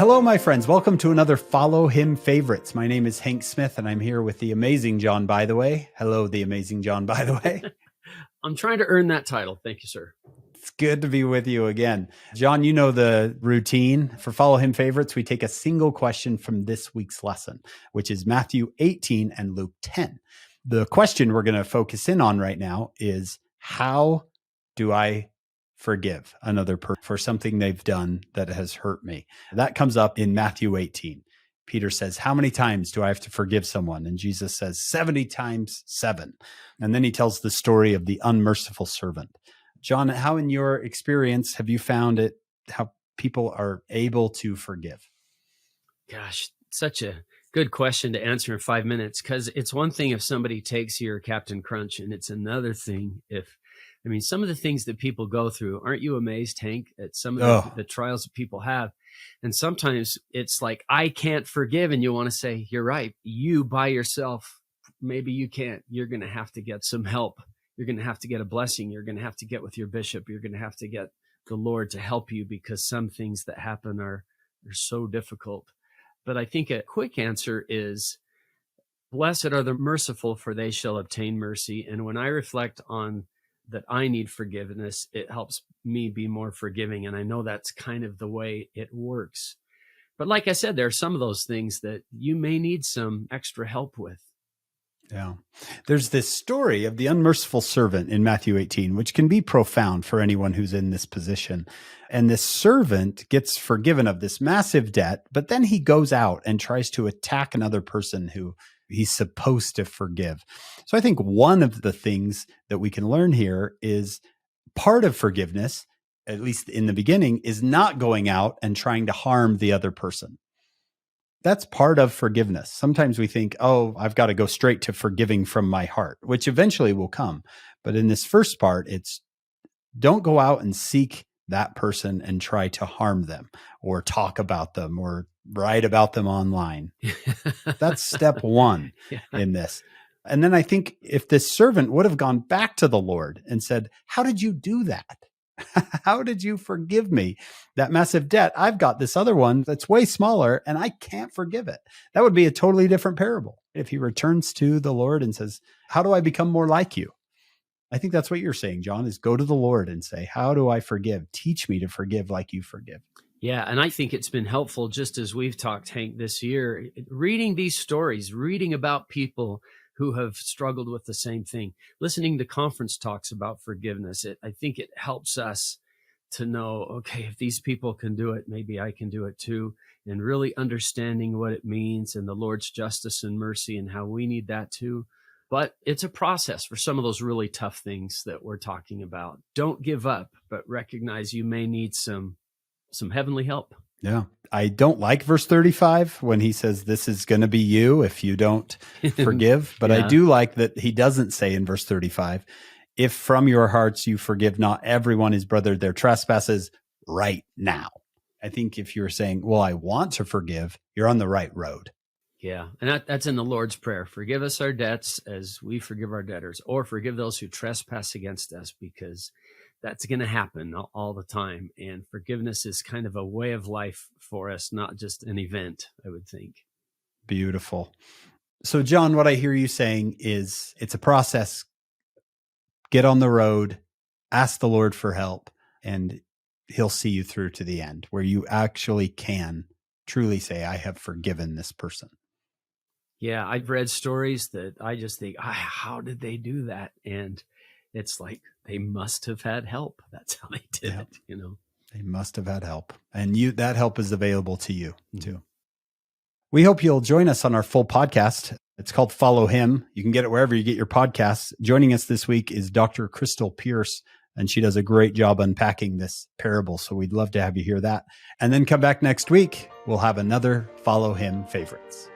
Hello, my friends. Welcome to another Follow Him Favorites. My name is Hank Smith, and I'm here with the amazing John Bytheway. Hello, the amazing John Bytheway. I'm trying to earn that title. Thank you, sir. It's good to be with you again. John, you know the routine. For Follow Him Favorites, we take a single question from this week's lesson, which is Matthew 18 and Luke 10. The question we're going to focus in on right now is, how do I forgive another person for something they've done that has hurt me? That comes up in Matthew 18. Peter says, how many times do I have to forgive someone? And Jesus says 70 times 7. And then he tells the story of the unmerciful servant. John, how in your experience have you found it, how people are able to forgive? Gosh, such a good question to answer in 5 minutes, because it's one thing if somebody takes your Captain Crunch, and it's another thing if, some of the things that people go through, aren't you amazed, Hank, at some of the trials that people have? And sometimes it's like, I can't forgive. And you want to say, you're right. You by yourself, maybe you can't. You're going to have to get some help. You're going to have to get a blessing. You're going to have to get with your bishop. You're going to have to get the Lord to help you, because some things that happen are so difficult. But I think a quick answer is, blessed are the merciful, for they shall obtain mercy. And when I reflect on that I need forgiveness, it helps me be more forgiving. And I know that's kind of the way it works. But like I said, there are some of those things that you may need some extra help with. Yeah. There's this story of the unmerciful servant in Matthew 18, which can be profound for anyone who's in this position. And this servant gets forgiven of this massive debt, but then he goes out and tries to attack another person who he's supposed to forgive. So I think one of the things that we can learn here is part of forgiveness, at least in the beginning, is not going out and trying to harm the other person. That's part of forgiveness. Sometimes we think, oh, I've got to go straight to forgiving from my heart, which eventually will come. But in this first part, it's don't go out and seek that person and try to harm them or talk about them or write about them online. That's step one in this. And then I think if this servant would have gone back to the Lord and said, how did you do that? How did you forgive me that massive debt? I've got this other one that's way smaller and I can't forgive it. That would be a totally different parable. If he returns to the Lord and says, how do I become more like you? I think that's what you're saying, John, is go to the Lord and say, how do I forgive? Teach me to forgive like you forgive. Yeah, and I think it's been helpful, just as we've talked, Hank, this year, reading these stories, reading about people who have struggled with the same thing, listening to conference talks about forgiveness. I think it helps us to know, okay, if these people can do it, maybe I can do it too, and really understanding what it means and the Lord's justice and mercy and how we need that too. But it's a process for some of those really tough things that we're talking about. Don't give up, but recognize you may need some heavenly help. Yeah. I don't like verse 35 when he says, this is going to be you if you don't forgive. But I do like that he doesn't say in verse 35, if from your hearts you forgive not everyone his brother their trespasses right now. I think if you're saying, well, I want to forgive, you're on the right road. Yeah. And that's in the Lord's Prayer. Forgive us our debts as we forgive our debtors, or forgive those who trespass against us, because that's going to happen all the time. And forgiveness is kind of a way of life for us, not just an event, I would think. Beautiful. So, John, what I hear you saying is it's a process. Get on the road, ask the Lord for help, and he'll see you through to the end where you actually can truly say, I have forgiven this person. Yeah, I've read stories that I just think, how did they do that? And it's like, they must have had help. That's how they did it, They must have had help. And that help is available to you too. We hope you'll join us on our full podcast. It's called Follow Him. You can get it wherever you get your podcasts. Joining us this week is Dr. Crystal Pierce, and she does a great job unpacking this parable. So we'd love to have you hear that. And then come back next week. We'll have another Follow Him Favorites.